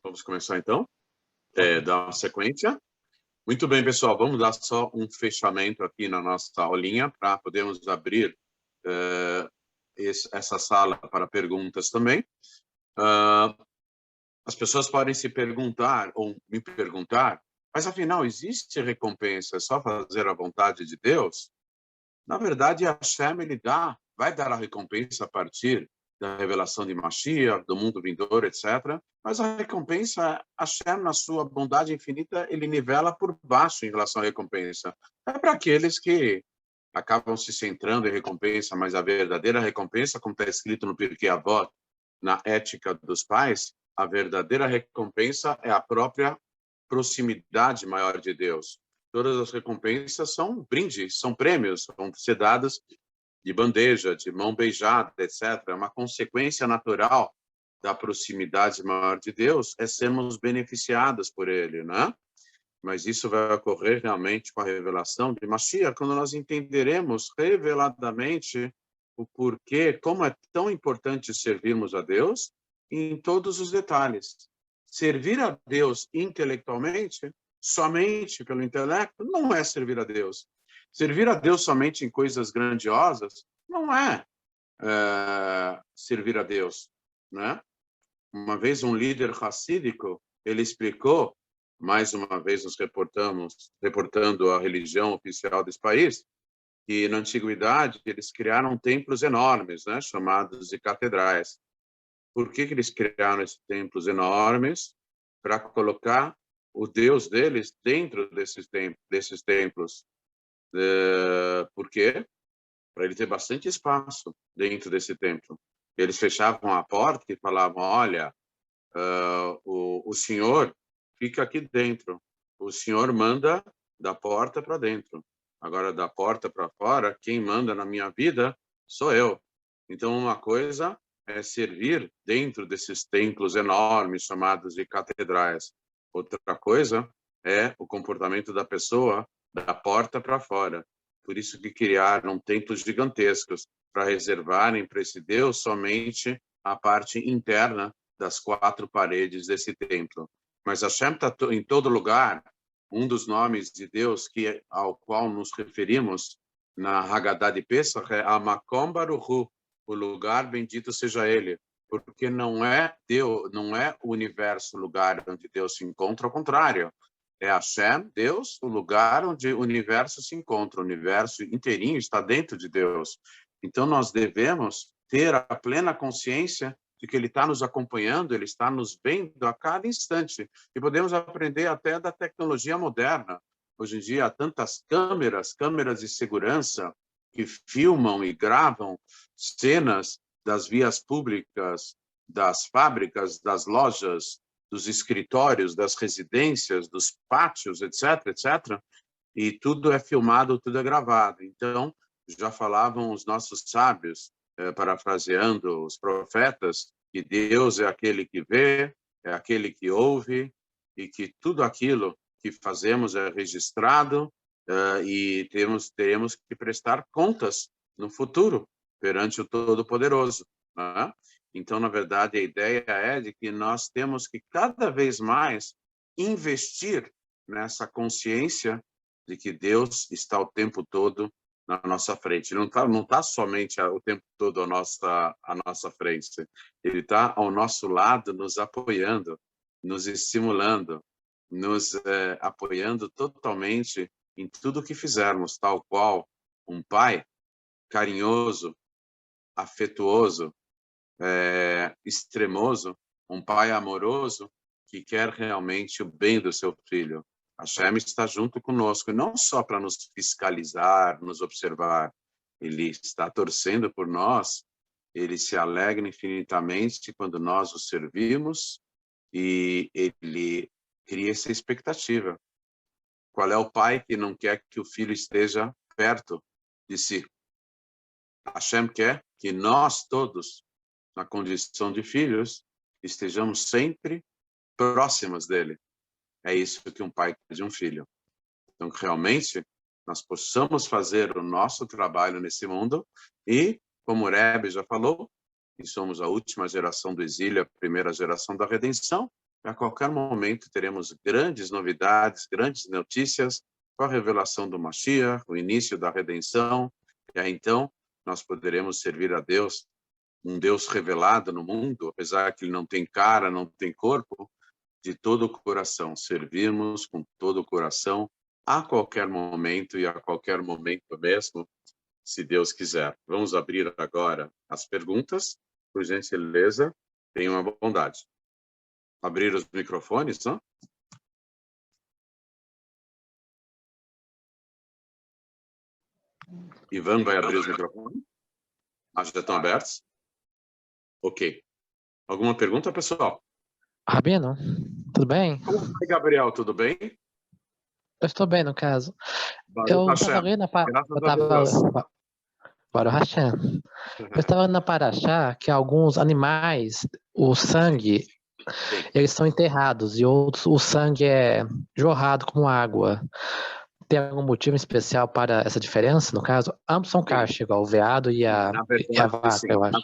Vamos começar, então? Dar uma sequência. Muito bem, pessoal. Vamos dar só um fechamento aqui na nossa aulinha para podermos abrir essa sala para perguntas também. As pessoas podem se perguntar, ou me perguntar, mas afinal, existe recompensa? É só fazer a vontade de Deus? Na verdade, a Hashem, ele vai dar a recompensa a partir da revelação de Mashiach, do mundo vindouro, etc. Mas a recompensa, a Hashem, na sua bondade infinita, ele nivela por baixo em relação à recompensa. É para aqueles que acabam se centrando em recompensa, mas a verdadeira recompensa, como está escrito no Pirkei Avot, na ética dos pais, a verdadeira recompensa é a própria proximidade maior de Deus. Todas as recompensas são brindes, são prêmios, vão ser dadas de bandeja, de mão beijada, etc. É uma consequência natural da proximidade maior de Deus, é sermos beneficiados por Ele, né? Mas isso vai ocorrer realmente com a revelação de Mashiach, quando nós entenderemos reveladamente o porquê, como é tão importante servirmos a Deus em todos os detalhes. Servir a Deus intelectualmente, somente pelo intelecto, não é servir a Deus. Servir a Deus somente em coisas grandiosas não é, servir a Deus, né? Uma vez um líder racídico, ele explicou, mais uma vez nos reportando a religião oficial desse país, que na antiguidade eles criaram templos enormes, né, chamados de catedrais. Por que eles criaram esses templos enormes? Para colocar o Deus deles dentro desses templos. Por quê? Para ele ter bastante espaço dentro desse templo. Eles fechavam a porta e falavam, olha, o senhor fica aqui dentro, o senhor manda da porta para dentro. Agora, da porta para fora, quem manda na minha vida sou eu. Então, uma coisa é servir dentro desses templos enormes chamados de catedrais. Outra coisa é o comportamento da pessoa da porta para fora. Por isso que criaram templos gigantescos para reservarem para esse Deus somente a parte interna das 4 paredes desse templo. Mas Hashem está em todo lugar. Um dos nomes de Deus ao qual nos referimos na Haggadah de Pesach é Amakom Baruch Hu, o lugar bendito seja Ele, porque não é Deus, não é o universo o lugar onde Deus se encontra, ao contrário. É Hashem, Deus, o lugar onde o universo se encontra, o universo inteirinho está dentro de Deus. Então nós devemos ter a plena consciência de que Ele está nos acompanhando, Ele está nos vendo a cada instante. E podemos aprender até da tecnologia moderna. Hoje em dia há tantas câmeras de segurança, que filmam e gravam cenas das vias públicas, das fábricas, das lojas, dos escritórios, das residências, dos pátios, etc., etc. E tudo é filmado, tudo é gravado. Então, já falavam os nossos sábios, parafraseando os profetas, que Deus é aquele que vê, é aquele que ouve, e que tudo aquilo que fazemos é registrado, e teremos que prestar contas no futuro, perante o Todo-Poderoso, né? Então, na verdade, a ideia é de que nós temos que cada vez mais investir nessa consciência de que Deus está o tempo todo na nossa frente. Ele não tá somente o tempo todo à nossa frente. Ele está ao nosso lado, nos apoiando, nos estimulando, nos apoiando totalmente em tudo que fizermos, tal qual um pai carinhoso, afetuoso, extremoso, um pai amoroso que quer realmente o bem do seu filho. Hashem está junto conosco, não só para nos fiscalizar, nos observar. Ele está torcendo por nós, ele se alegra infinitamente quando nós o servimos, e ele cria essa expectativa. Qual é o pai que não quer que o filho esteja perto de si? Hashem quer que nós todos, na condição de filhos, estejamos sempre próximas dele. É isso que um pai quer de um filho. Então, que realmente, nós possamos fazer o nosso trabalho nesse mundo e, como o Rebbe já falou, que somos a última geração do exílio, a primeira geração da redenção, a qualquer momento teremos grandes novidades, grandes notícias, com a revelação do Mashiach, o início da redenção, e aí então nós poderemos servir a Deus, um Deus revelado no mundo, apesar que ele não tem cara, não tem corpo, de todo o coração, servirmos com todo o coração, a qualquer momento e a qualquer momento mesmo, se Deus quiser. Vamos abrir agora as perguntas, por gentileza, tenham a bondade. Abrir os microfones, não? Ivan vai abrir os microfones? Já estão abertos? Ok. Alguma pergunta, pessoal? Rabino, tudo bem? Oi, Gabriel, tudo bem? Eu estou bem, no caso. Baruch Eu Hashem. estava lendo Baruch Hashem. Eu estava lendo na Paraxá que alguns animais, o sangue, eles são enterrados e outros, o sangue é jorrado como água. Tem algum motivo especial para essa diferença, no caso? Ambos são kosher, igual o veado e a vaca, sim. eu acho.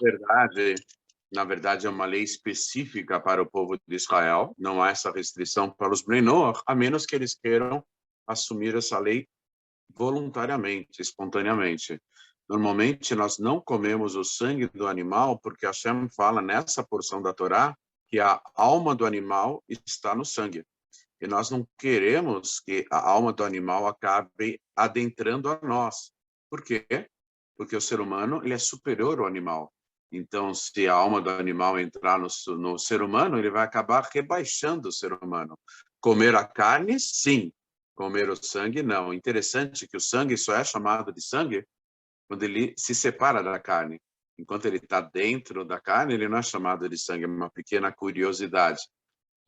Na verdade, é uma lei específica para o povo de Israel. Não há essa restrição para os Bnei Noach, a menos que eles queiram assumir essa lei voluntariamente, espontaneamente. Normalmente, nós não comemos o sangue do animal, porque Hashem fala nessa porção da Torá que a alma do animal está no sangue. E nós não queremos que a alma do animal acabe adentrando a nós. Por quê? Porque o ser humano ele é superior ao animal. Então, se a alma do animal entrar no ser humano, ele vai acabar rebaixando o ser humano. Comer a carne, sim. Comer o sangue, não. Interessante que o sangue só é chamado de sangue quando ele se separa da carne. Enquanto ele está dentro da carne, ele não é chamado de sangue, é uma pequena curiosidade.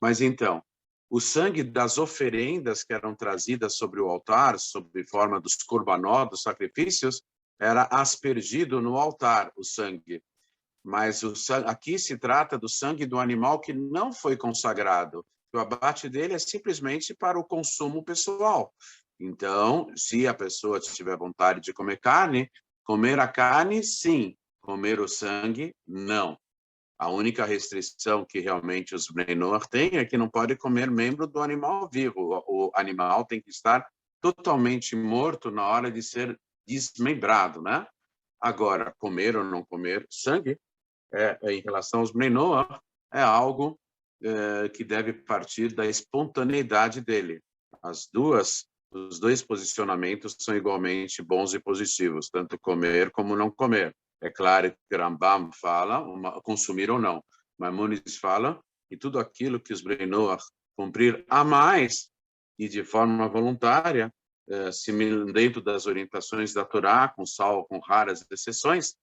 Mas então, o sangue das oferendas que eram trazidas sobre o altar, sob forma dos korbanot, dos sacrifícios, era aspergido no altar, o sangue. Mas aqui se trata do sangue do animal que não foi consagrado. O abate dele é simplesmente para o consumo pessoal. Então, se a pessoa tiver vontade de comer a carne, sim. Comer o sangue, não. A única restrição que realmente os Bnei Noach têm é que não pode comer membro do animal vivo. O animal tem que estar totalmente morto na hora de ser desmembrado, né? Agora, comer ou não comer sangue, em relação aos Bnei Noach, é algo que deve partir da espontaneidade dele. Os dois posicionamentos são igualmente bons e positivos, tanto comer como não comer. É claro que Rambam fala, consumir ou não. Maimonides fala que tudo aquilo que os Bnei Noach cumprir a mais e de forma voluntária, dentro das orientações da Torá, com raras exceções,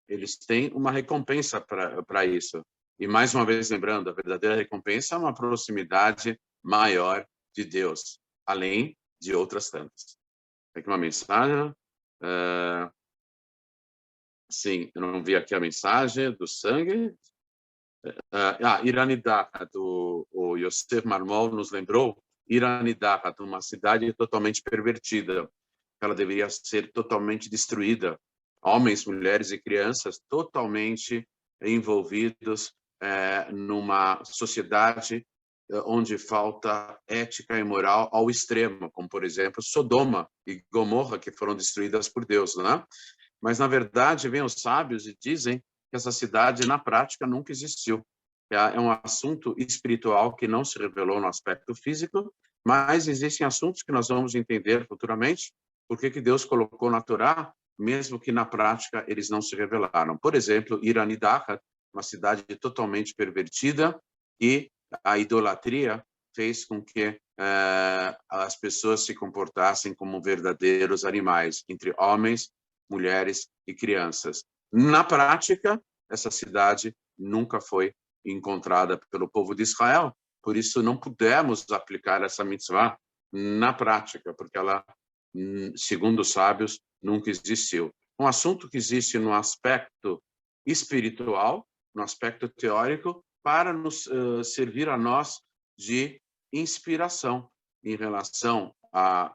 eles têm uma recompensa para isso. E, mais uma vez, lembrando, a verdadeira recompensa é uma proximidade maior de Deus, além de outras tantas. Tem aqui uma mensagem. Sim, eu não vi aqui a mensagem do sangue. Iranidahat, o Yosef Marmol nos lembrou, Iranidahat, uma cidade totalmente pervertida. Ela deveria ser totalmente destruída. Homens, mulheres e crianças totalmente envolvidos numa sociedade onde falta ética e moral ao extremo, como, por exemplo, Sodoma e Gomorra, que foram destruídas por Deus, né? Mas, na verdade, vêm os sábios e dizem que essa cidade, na prática, nunca existiu. É um assunto espiritual que não se revelou no aspecto físico, mas existem assuntos que nós vamos entender futuramente, porque que Deus colocou na Torá, mesmo que na prática eles não se revelaram. Por exemplo, Iranidahat, uma cidade totalmente pervertida, e a idolatria fez com que as pessoas se comportassem como verdadeiros animais, entre homens, mulheres e crianças. Na prática, essa cidade nunca foi encontrada pelo povo de Israel. Por isso, não pudemos aplicar essa mitzvah na prática, porque ela, segundo os sábios, nunca existiu. Um assunto que existe no aspecto espiritual, no aspecto teórico, para nos servir a nós de inspiração em relação à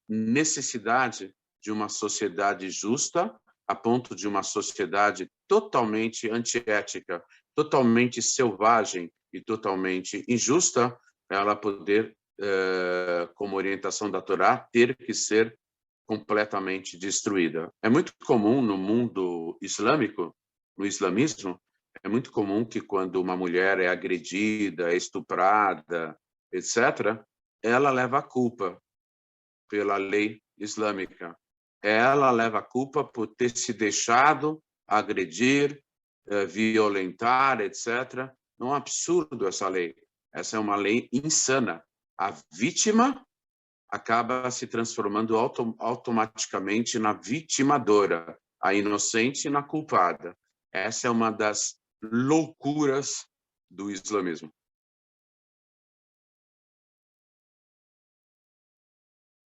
necessidade de uma sociedade justa, a ponto de uma sociedade totalmente antiética, totalmente selvagem e totalmente injusta, ela poder, como orientação da Torá, ter que ser completamente destruída. É muito comum no mundo islâmico, no islamismo, é muito comum que quando uma mulher é agredida, é estuprada, etc., ela leva a culpa pela lei islâmica. Ela leva a culpa por ter se deixado agredir, violentar, etc. É um absurdo essa lei. Essa é uma lei insana. A vítima acaba se transformando automaticamente na vitimadora, a inocente na culpada. Essa é uma das loucuras do islamismo.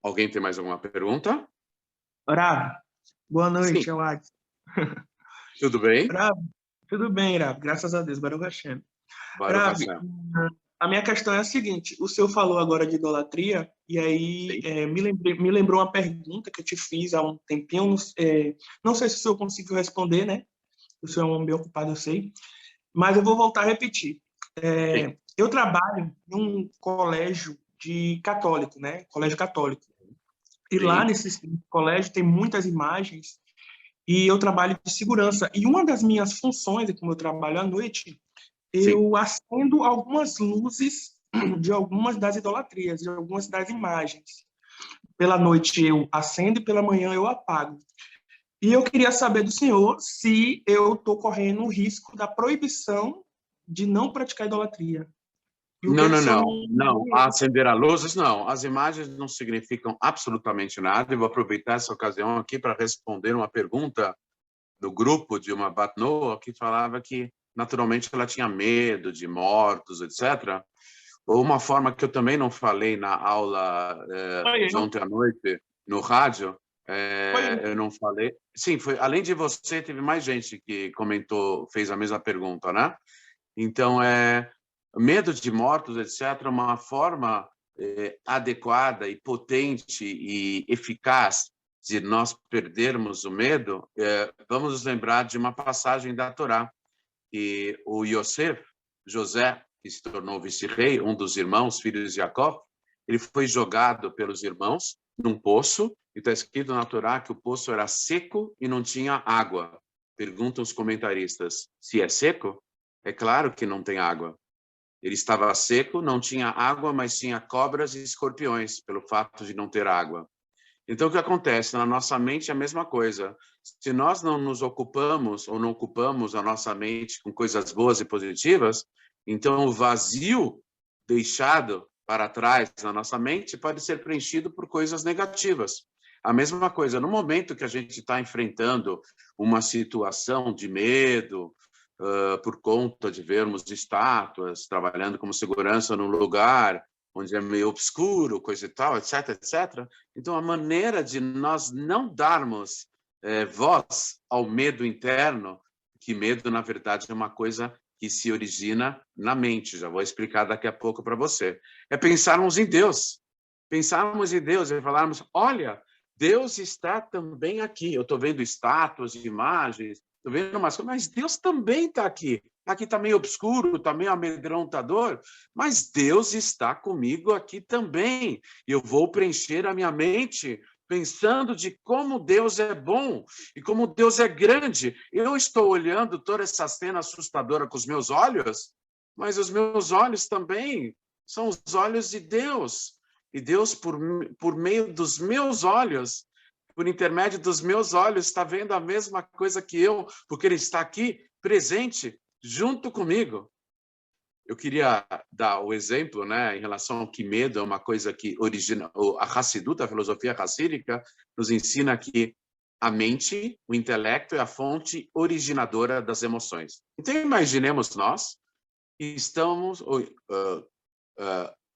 Alguém tem mais alguma pergunta? Rav, boa noite, Sim. Alex. Tudo bem? Rav, tudo bem, Rav, graças a Deus, Baruch Hashem. Baruch Rav, Hashem. a minha questão é a seguinte, o senhor falou agora de idolatria, e aí me lembrou uma pergunta que eu te fiz há um tempinho, não sei se o senhor conseguiu responder, né? O senhor é um homem bem ocupado, eu sei, mas eu vou voltar a repetir. Eu trabalho em um colégio católico, né? Colégio católico. E lá nesse colégio tem muitas imagens e eu trabalho de segurança. E uma das minhas funções, como eu trabalho à noite, eu acendo algumas luzes de algumas das idolatrias, de algumas das imagens. Pela noite eu acendo e pela manhã eu apago. E eu queria saber do senhor se eu estou correndo o risco da proibição de não praticar idolatria. Não. Acender a luzes, não. As imagens não significam absolutamente nada. Eu vou aproveitar essa ocasião aqui para responder uma pergunta do grupo de uma Bat Noah que falava que, naturalmente, ela tinha medo de mortos, etc. Ou uma forma que eu também não falei na aula de ontem à noite, no rádio, eu não falei. Sim, foi. Além de você, teve mais gente que comentou, fez a mesma pergunta, né? Então, medo de mortos, etc., uma forma adequada e potente e eficaz de nós perdermos o medo, vamos nos lembrar de uma passagem da Torá. E o José, que se tornou vice-rei, um dos irmãos, filhos de Jacó, ele foi jogado pelos irmãos num poço, e está escrito na Torá que o poço era seco e não tinha água. Perguntam os comentaristas, se é seco, é claro que não tem água. Ele estava seco, não tinha água, mas tinha cobras e escorpiões, pelo fato de não ter água. Então, o que acontece? Na nossa mente é a mesma coisa. Se nós não nos ocupamos ou não ocupamos a nossa mente com coisas boas e positivas, então o vazio deixado para trás na nossa mente pode ser preenchido por coisas negativas. A mesma coisa, no momento que a gente está enfrentando uma situação de medo, por conta de vermos estátuas, trabalhando como segurança num lugar onde é meio obscuro, coisa e tal, etc., etc. Então, a maneira de nós não darmos voz ao medo interno, que medo, na verdade, é uma coisa que se origina na mente, já vou explicar daqui a pouco para você, é pensarmos em Deus. Pensarmos em Deus e falarmos, olha, Deus está também aqui. Eu estou vendo estátuas, imagens, estou vendo umas coisas, mas Deus também está aqui. Aqui está meio obscuro, está meio amedrontador, mas Deus está comigo aqui também. E eu vou preencher a minha mente pensando de como Deus é bom e como Deus é grande. Eu estou olhando toda essa cena assustadora com os meus olhos, mas os meus olhos também são os olhos de Deus. E Deus, por meio dos meus olhos, por intermédio dos meus olhos, está vendo a mesma coisa que eu, porque Ele está aqui, presente, junto comigo. Eu queria dar o exemplo, né, em relação ao que medo é uma coisa que origina... A Hassidut, a filosofia hassídica, nos ensina que a mente, o intelecto, é a fonte originadora das emoções. Então, imaginemos nós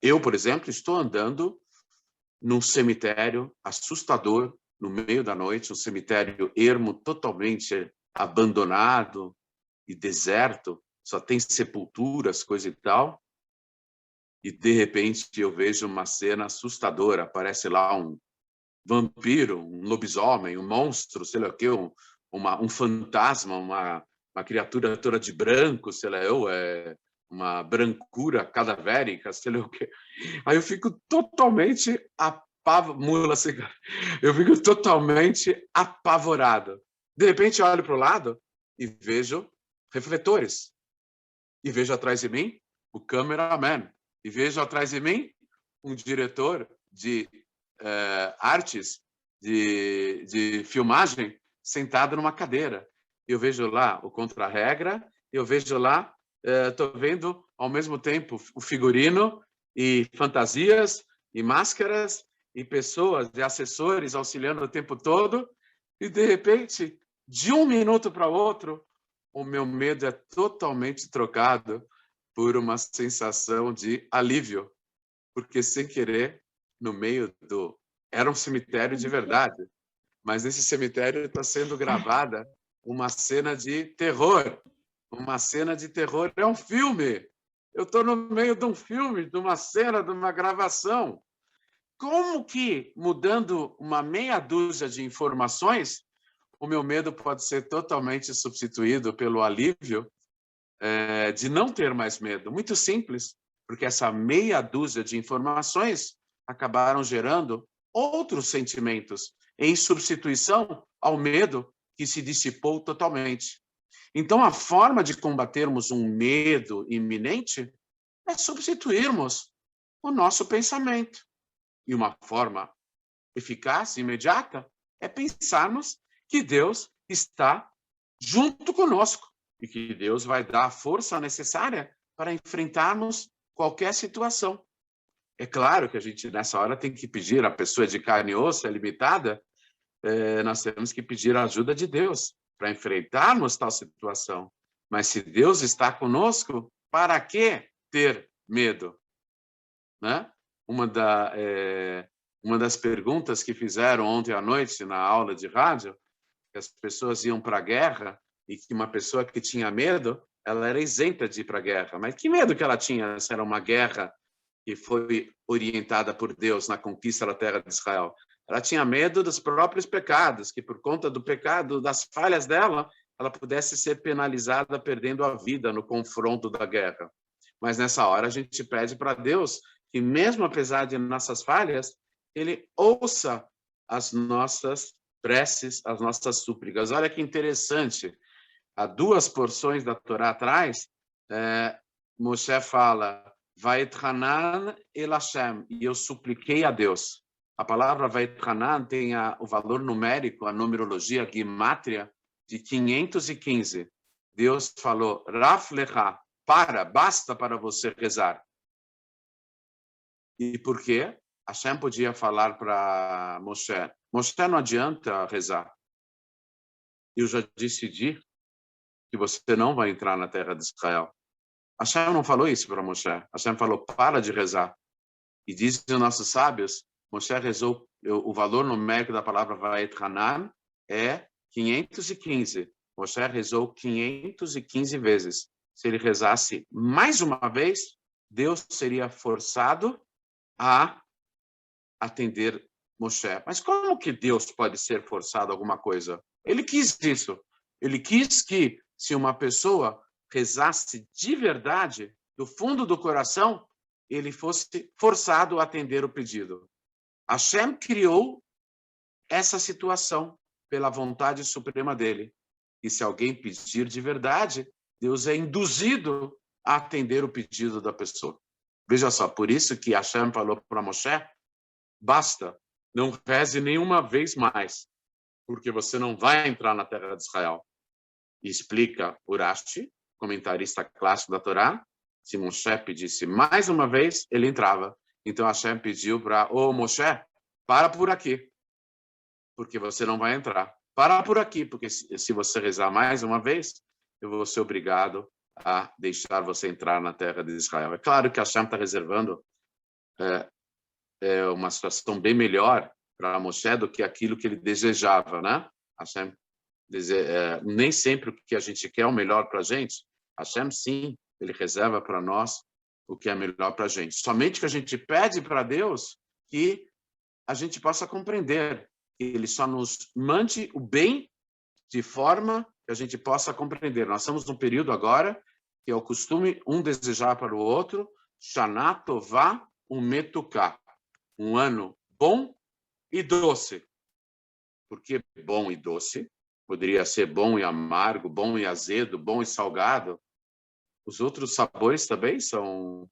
eu, por exemplo, estou andando num cemitério assustador, no meio da noite, um cemitério ermo, totalmente abandonado e deserto, só tem sepulturas, coisa e tal. E, de repente, eu vejo uma cena assustadora. Aparece lá um vampiro, um lobisomem, um monstro, sei lá o quê, um fantasma, uma criatura toda de branco, sei lá uma brancura cadavérica, sei lá o quê. Aí eu fico totalmente eu fico totalmente apavorado. De repente, eu olho para o lado e vejo refletores. E vejo atrás de mim o cameraman. E vejo atrás de mim um diretor de artes, de filmagem, sentado numa cadeira. Eu vejo lá o contra-regra, eu vejo lá, estou vendo ao mesmo tempo o figurino e fantasias e máscaras e pessoas e assessores auxiliando o tempo todo, e de repente, de um minuto para o outro, o meu medo é totalmente trocado por uma sensação de alívio, porque sem querer, no meio era um cemitério de verdade, mas nesse cemitério está sendo gravada uma cena de terror. Uma cena de terror é um filme. Eu estou no meio de um filme, de uma cena, de uma gravação. Como que, mudando uma meia dúzia de informações, o meu medo pode ser totalmente substituído pelo alívio de não ter mais medo? Muito simples, porque essa meia dúzia de informações acabaram gerando outros sentimentos em substituição ao medo que se dissipou totalmente. Então, a forma de combatermos um medo iminente é substituirmos o nosso pensamento. E uma forma eficaz, imediata, é pensarmos que Deus está junto conosco e que Deus vai dar a força necessária para enfrentarmos qualquer situação. É claro que a gente, nessa hora, tem que pedir, a pessoa de carne e osso é limitada, nós temos que pedir a ajuda de Deus para enfrentarmos tal situação. Mas se Deus está conosco, para que ter medo? Né? Uma das perguntas que fizeram ontem à noite na aula de rádio, que as pessoas iam para a guerra e que uma pessoa que tinha medo, ela era isenta de ir para a guerra. Mas que medo que ela tinha se era uma guerra que foi orientada por Deus na conquista da terra de Israel? Ela tinha medo dos próprios pecados, que por conta do pecado, das falhas dela, ela pudesse ser penalizada perdendo a vida no confronto da guerra. Mas nessa hora a gente pede para Deus que, mesmo apesar de nossas falhas, Ele ouça as nossas preces, as nossas súplicas. Olha que interessante. Há 2 porções da Torá atrás, Moshe fala, Vaetchanan el Hashem, e eu supliquei a Deus. A palavra Vaetchanan tem o valor numérico, a numerologia gimátria, de 515. Deus falou, Raf lecha, basta para você rezar. E por quê? Hashem podia falar para Moshe, Moshe, não adianta rezar. Eu já decidi que você não vai entrar na terra de Israel. Hashem não falou isso para Moshe. Hashem falou, para de rezar. E dizem os nossos sábios, Moshe rezou, o valor numérico da palavra Vaetchanan é 515. Moshe rezou 515 vezes. Se ele rezasse mais uma vez, Deus seria forçado a atender Moshe. Mas como que Deus pode ser forçado a alguma coisa? Ele quis isso. Ele quis que, se uma pessoa rezasse de verdade, do fundo do coração, ele fosse forçado a atender o pedido. Hashem criou essa situação pela vontade suprema dele. E se alguém pedir de verdade, Deus é induzido a atender o pedido da pessoa. Veja só, por isso que Hashem falou para Moshe, basta, não reze nenhuma vez mais, porque você não vai entrar na terra de Israel. E explica Urashi, comentarista clássico da Torá, se Moshe pedisse mais uma vez, ele entrava. Então Hashem pediu para, Moshe, para por aqui, porque você não vai entrar. Para por aqui, porque se você rezar mais uma vez, eu vou ser obrigado a deixar você entrar na terra de Israel. É claro que Hashem está reservando uma situação bem melhor para Moshe do que aquilo que ele desejava, né? Hashem nem sempre o que a gente quer é o melhor para a gente. Hashem, sim, ele reserva para nós o que é melhor para a gente. Somente que a gente pede para Deus que a gente possa compreender, que ele só nos mande o bem de forma que a gente possa compreender. Nós estamos num período agora que é o costume um desejar para o outro, Shana Tová Umetuká, um ano bom e doce. Por que bom e doce? Poderia ser bom e amargo, bom e azedo, bom e salgado. Os outros sabores também são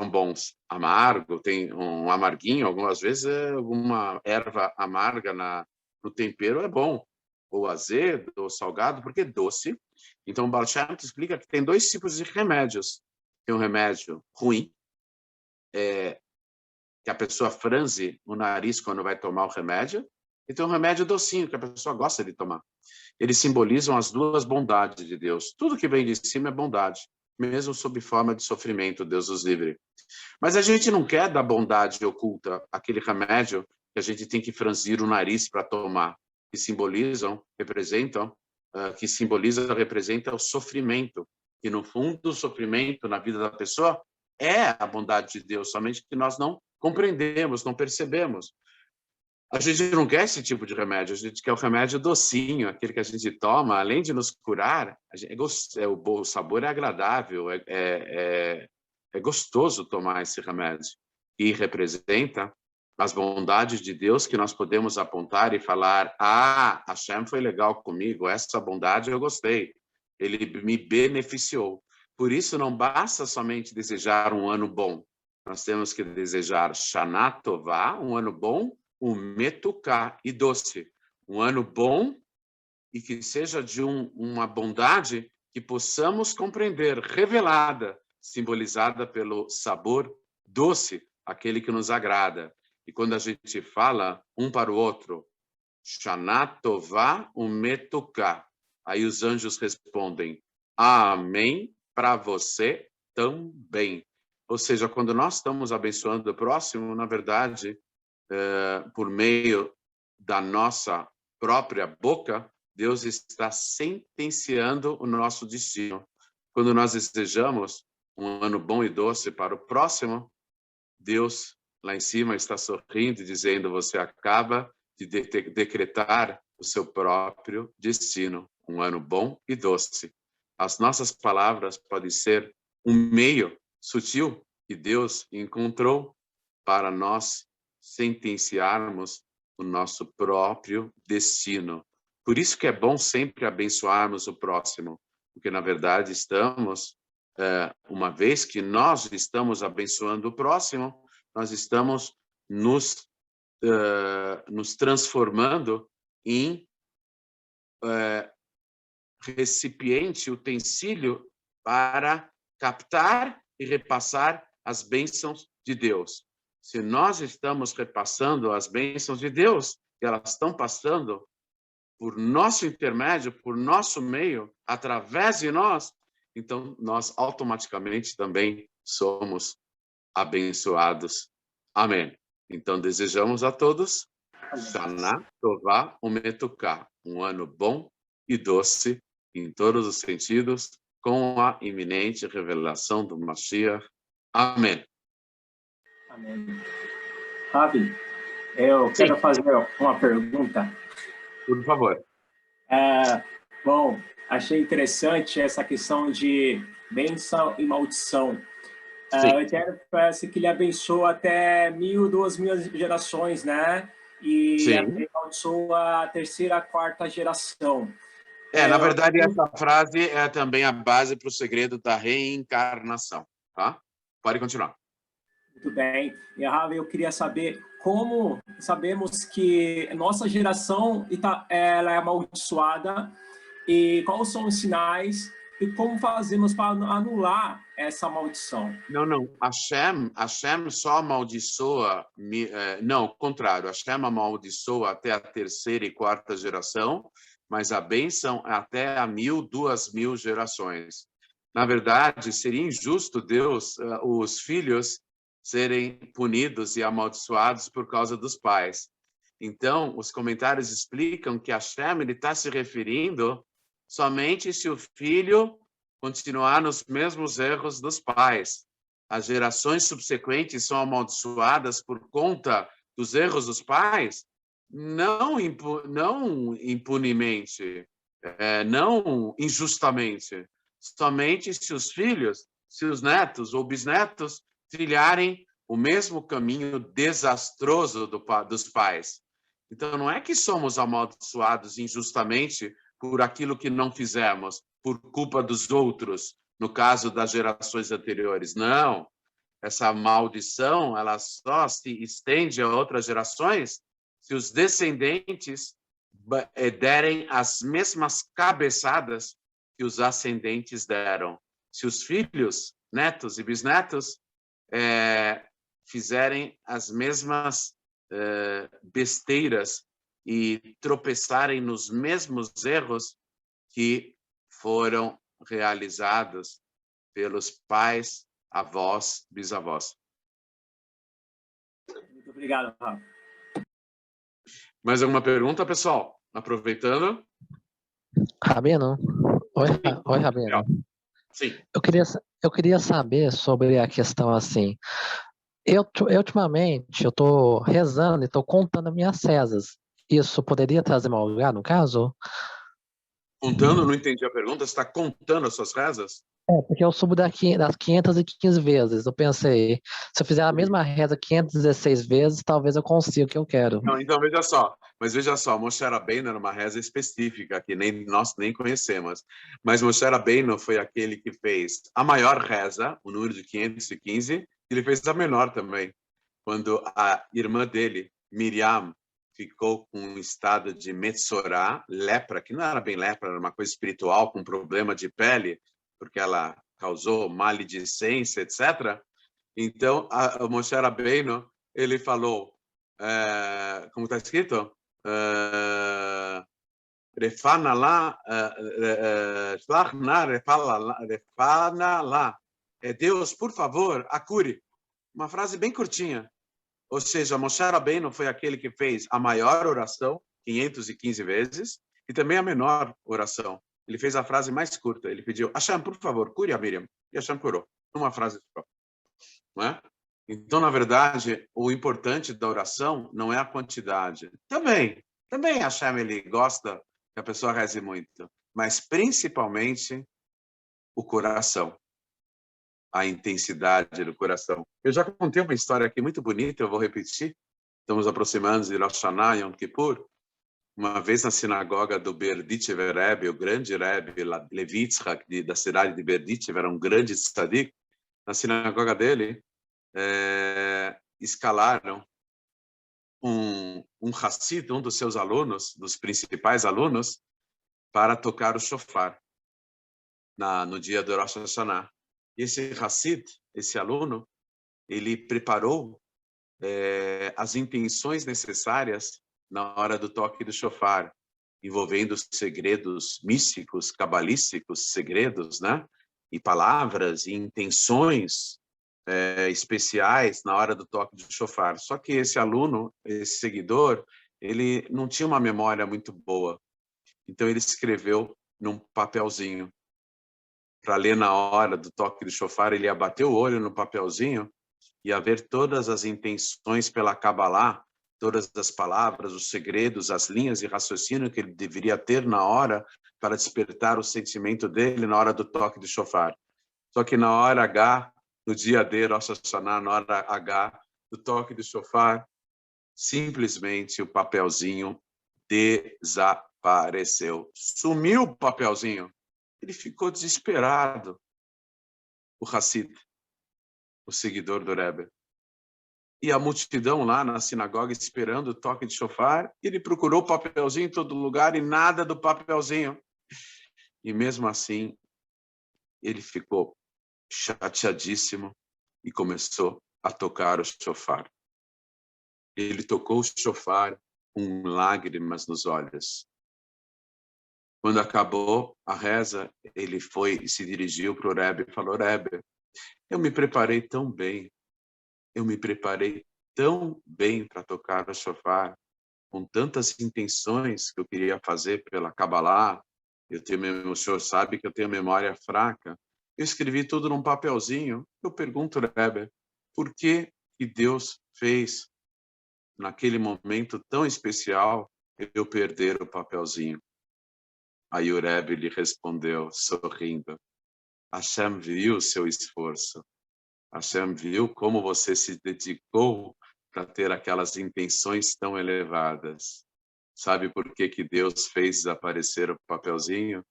bons. Amargo, tem um amarguinho, algumas vezes alguma erva amarga no tempero é bom. Ou azedo, ou salgado, porque doce. Então, o Baal Shem Tov explica que tem 2 tipos de remédios. Tem um remédio ruim, que a pessoa franze o nariz quando vai tomar o remédio, e tem um remédio docinho, que a pessoa gosta de tomar. Eles simbolizam as 2 bondades de Deus. Tudo que vem de cima é bondade, mesmo sob forma de sofrimento, Deus os livre. Mas a gente não quer da bondade oculta, aquele remédio que a gente tem que franzir o nariz para tomar, que representa o sofrimento, que no fundo o sofrimento na vida da pessoa é a bondade de Deus, somente que nós não compreendemos, não percebemos. A gente não quer esse tipo de remédio, a gente quer o remédio docinho, aquele que a gente toma, além de nos curar, o sabor é agradável, é gostoso tomar esse remédio. E representa as bondades de Deus que nós podemos apontar e falar: Hashem foi legal comigo, essa bondade eu gostei, ele me beneficiou. Por isso não basta somente desejar um ano bom, nós temos que desejar Shana Tová, um ano bom, Umetuká e doce, um ano bom e que seja de uma bondade que possamos compreender, revelada, simbolizada pelo sabor doce, aquele que nos agrada. E quando a gente fala um para o outro, Shana Tová Umetuká, aí os anjos respondem, amém, para você também. Ou seja, quando nós estamos abençoando o próximo, na verdade, por meio da nossa própria boca, Deus está sentenciando o nosso destino. Quando nós desejamos um ano bom e doce para o próximo, Deus lá em cima está sorrindo e dizendo: você acaba de decretar o seu próprio destino, um ano bom e doce. As nossas palavras podem ser um meio sutil que Deus encontrou para nós sentenciarmos o nosso próprio destino. Por isso que é bom sempre abençoarmos o próximo, porque na verdade estamos, uma vez que nós estamos abençoando o próximo, nós estamos nos transformando em recipiente, utensílio para captar e repassar as bênçãos de Deus. Se nós estamos repassando as bênçãos de Deus, que elas estão passando por nosso intermédio, por nosso meio, através de nós, então nós automaticamente também somos abençoados. Amém. Então desejamos a todos Shana Tová Umetuká, um ano bom e doce em todos os sentidos, com a iminente revelação do Mashiach. Amém. Amém. Rabi, eu quero fazer uma pergunta. Por favor. Bom, achei interessante essa questão de bênção e maldição. Eu quero que ele abençoa até 1.000, 2.000 gerações, né? E abençoa a 3ª, 4ª geração. Na verdade, essa frase é também a base para o segredo da reencarnação, tá? Pode continuar. Muito bem. E, Ravi, eu queria saber como sabemos que nossa geração ela é amaldiçoada e quais são os sinais e como fazemos para anular essa maldição. Não. Hashem só amaldiçoa... Não, o contrário. Hashem amaldiçoa até a 3ª e 4ª geração, mas a bênção é até a 1.000, 2.000 gerações. Na verdade, seria injusto Deus, os filhos, serem punidos e amaldiçoados por causa dos pais. Então, os comentários explicam que Hashem está se referindo somente se o filho continuar nos mesmos erros dos pais. As gerações subsequentes são amaldiçoadas por conta dos erros dos pais? Não impunemente, não injustamente. Somente se os filhos, se os netos ou bisnetos trilharem o mesmo caminho desastroso dos pais. Então, não é que somos amaldiçoados injustamente por aquilo que não fizemos, por culpa dos outros, no caso das gerações anteriores. Não. Essa maldição, ela só se estende a outras gerações se os descendentes derem as mesmas cabeçadas que os ascendentes deram. Se os filhos, netos e bisnetos fizerem as mesmas besteiras e tropeçarem nos mesmos erros que foram realizados pelos pais, avós, bisavós. Muito obrigado, Rafa. Mais alguma pergunta, pessoal? Aproveitando. Rabino? Oi, Rabino. Sim. Eu queria saber sobre a questão assim. Ultimamente, eu estou rezando e estou contando as minhas rezas. Isso poderia trazer mau lugar, no caso? Contando, não entendi a pergunta. Você está contando as suas rezas? Porque eu subo das 515 vezes. Eu pensei, se eu fizer a mesma reza 516 vezes, talvez eu consiga o que eu quero. Não, então, veja só. Mas veja só, Moshe Rabbeinu era uma reza específica, que nós nem conhecemos. Mas Moshe Rabbeinu foi aquele que fez a maior reza, o número de 515, e ele fez a menor também. Quando a irmã dele, Miriam, ficou com um estado de Metzorá, lepra, que não era bem lepra, era uma coisa espiritual, com problema de pele, porque ela causou maledicência, etc. Então, o Moshe Rabbeinu, ele falou, como está escrito? Refana lá, refana lá. Deus, por favor, a cure. Uma frase bem curtinha. Ou seja, Moshe Rabbeinu foi aquele que fez a maior oração, 515 vezes, e também a menor oração. Ele fez a frase mais curta. Ele pediu, Hashem, por favor, cure a Miriam. E Hashem curou. Uma frase só. Não é? Então, na verdade, o importante da oração não é a quantidade. Também Hashem, ele gosta que a pessoa reze muito. Mas, principalmente, o coração. A intensidade do coração. Eu já contei uma história aqui muito bonita, eu vou repetir. Estamos aproximando de Rosh Hashanah, Yom Kippur. Uma vez na sinagoga do Berditchever Rebbe, o grande Rebbe Levi Yitzhak, da cidade de Berditchever, era um grande tzadik. Na sinagoga dele, escalaram um Hassid, um dos seus alunos, dos principais alunos, para tocar o shofar no dia do Rosh Hashanah. E esse Hassid, esse aluno, ele preparou as intenções necessárias na hora do toque do shofar, envolvendo segredos místicos, cabalísticos, segredos, né? E palavras e intenções especiais na hora do toque do shofar. Só que esse aluno, esse seguidor, ele não tinha uma memória muito boa. Então ele escreveu num papelzinho para ler na hora do toque do shofar. Ele ia bater o olho no papelzinho e ia ver todas as intenções pela Kabbalah, todas as palavras, os segredos, as linhas de raciocínio que ele deveria ter na hora para despertar o sentimento dele na hora do toque do shofar. Só que na hora H, no dia D, Rosh Hashanah, na hora H, do toque do shofar, simplesmente o papelzinho desapareceu. Sumiu o papelzinho. Ele ficou desesperado. O Hassid, o seguidor do Rebbe. E a multidão lá na sinagoga esperando o toque de shofar, ele procurou o papelzinho em todo lugar e nada do papelzinho. E mesmo assim, ele ficou chateadíssimo e começou a tocar o shofar. Ele tocou o shofar com lágrimas nos olhos. Quando acabou a reza, ele foi e se dirigiu para o Rebbe e falou: Rebbe, eu me preparei tão bem, eu me preparei tão bem para tocar o shofar, com tantas intenções que eu queria fazer pela Kabbalah. O senhor sabe que eu tenho memória fraca. Eu escrevi tudo num papelzinho. Eu pergunto, Rebbe, por que Deus fez, naquele momento tão especial, eu perder o papelzinho? Aí o Rebbe lhe respondeu, sorrindo: Hashem viu o seu esforço. Hashem viu como você se dedicou para ter aquelas intenções tão elevadas. Sabe por que Deus fez desaparecer o papelzinho?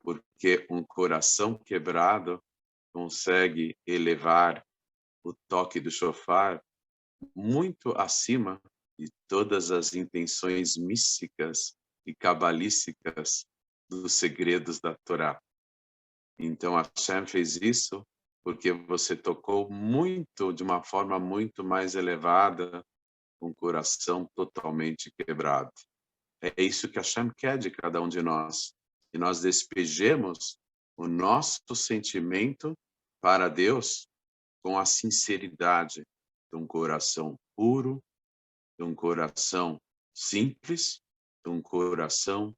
Porque um coração quebrado consegue elevar o toque do shofar muito acima de todas as intenções místicas e cabalísticas dos segredos da Torá. Então, Hashem fez isso porque você tocou muito, de uma forma muito mais elevada, com o coração totalmente quebrado. É isso que Hashem quer de cada um de nós. Que nós despejemos o nosso sentimento para Deus com a sinceridade de um coração puro, de um coração simples, de um coração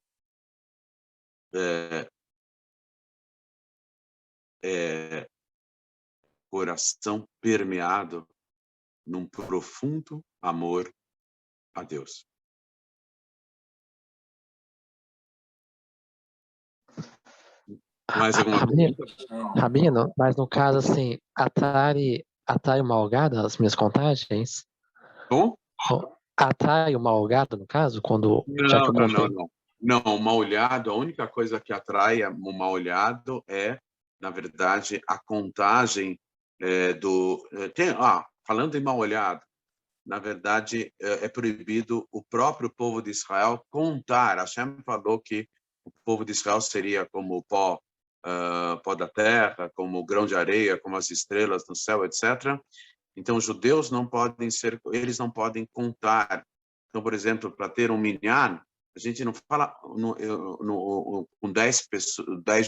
coração permeado num profundo amor a Deus. Mais alguma pergunta? Rabino, mas no caso, assim, atrai uma algada as minhas contagens? Bom? Atrai uma algada, no caso, quando... Não, uma olhada, a única coisa que atrai uma olhada é, na verdade, a contagem falando em mal olhado, na verdade, é proibido o próprio povo de Israel contar. Hashem falou que o povo de Israel seria como o pó da terra, como o grão de areia, como as estrelas no céu, etc. Então, os judeus eles não podem contar. Então, por exemplo, para ter um minyan, a gente não fala com 10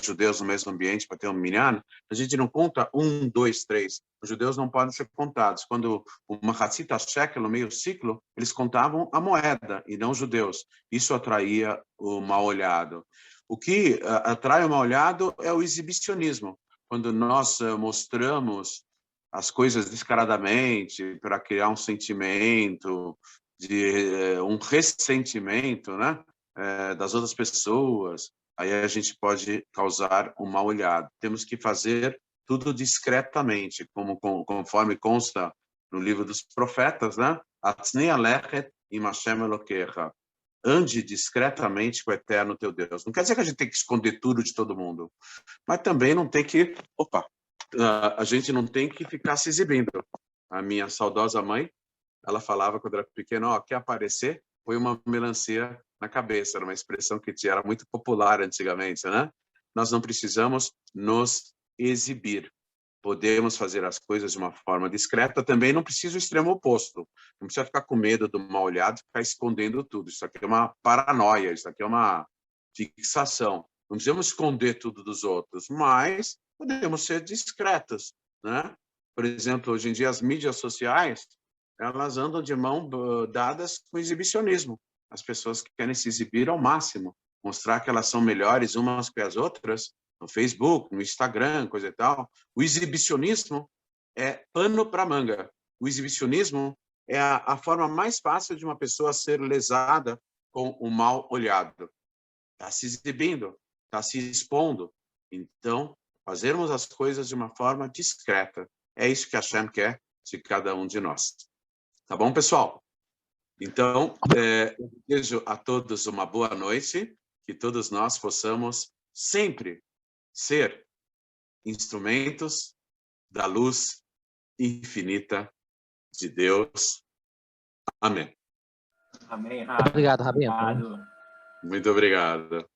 judeus no mesmo ambiente para ter um minyan, a gente não conta 1, 2, 3. Os judeus não podem ser contados. Quando o Mahatzita Shekel, no meio ciclo, eles contavam a moeda e não os judeus. Isso atraía o mal-olhado. O que atrai o mal-olhado é o exibicionismo. Quando nós mostramos as coisas descaradamente para criar um sentimento, um ressentimento, né, das outras pessoas, aí a gente pode causar um mal-olhado. Temos que fazer tudo discretamente, conforme consta no livro dos profetas, né? Atznei alechet im Hashem Elokecha. Ande discretamente com o eterno teu Deus. Não quer dizer que a gente tem que esconder tudo de todo mundo, mas também não tem que... a gente não tem que ficar se exibindo. A minha saudosa mãe, ela falava quando era pequena, quer aparecer? Põe uma melancia na cabeça. Era uma expressão que era muito popular antigamente, né? Nós não precisamos nos exibir. Podemos fazer as coisas de uma forma discreta. Também não precisa o extremo oposto. Não precisa ficar com medo do mal-olhado, ficar escondendo tudo. Isso aqui é uma paranoia, isso aqui é uma fixação. Não precisamos esconder tudo dos outros, mas podemos ser discretos, né? Por exemplo, hoje em dia as mídias sociais, elas andam de mão dadas com exibicionismo. As pessoas que querem se exibir ao máximo, mostrar que elas são melhores umas que as outras, no Facebook, no Instagram, coisa e tal. O exibicionismo é pano para manga. O exibicionismo é a forma mais fácil de uma pessoa ser lesada com o mal olhado. Está se exibindo, está se expondo. Então, fazermos as coisas de uma forma discreta. É isso que Hashem quer de cada um de nós. Tá bom, pessoal? Então, eu desejo a todos uma boa noite, que todos nós possamos sempre ser instrumentos da luz infinita de Deus. Amém. Amém. Obrigado, Rabino. Muito obrigado.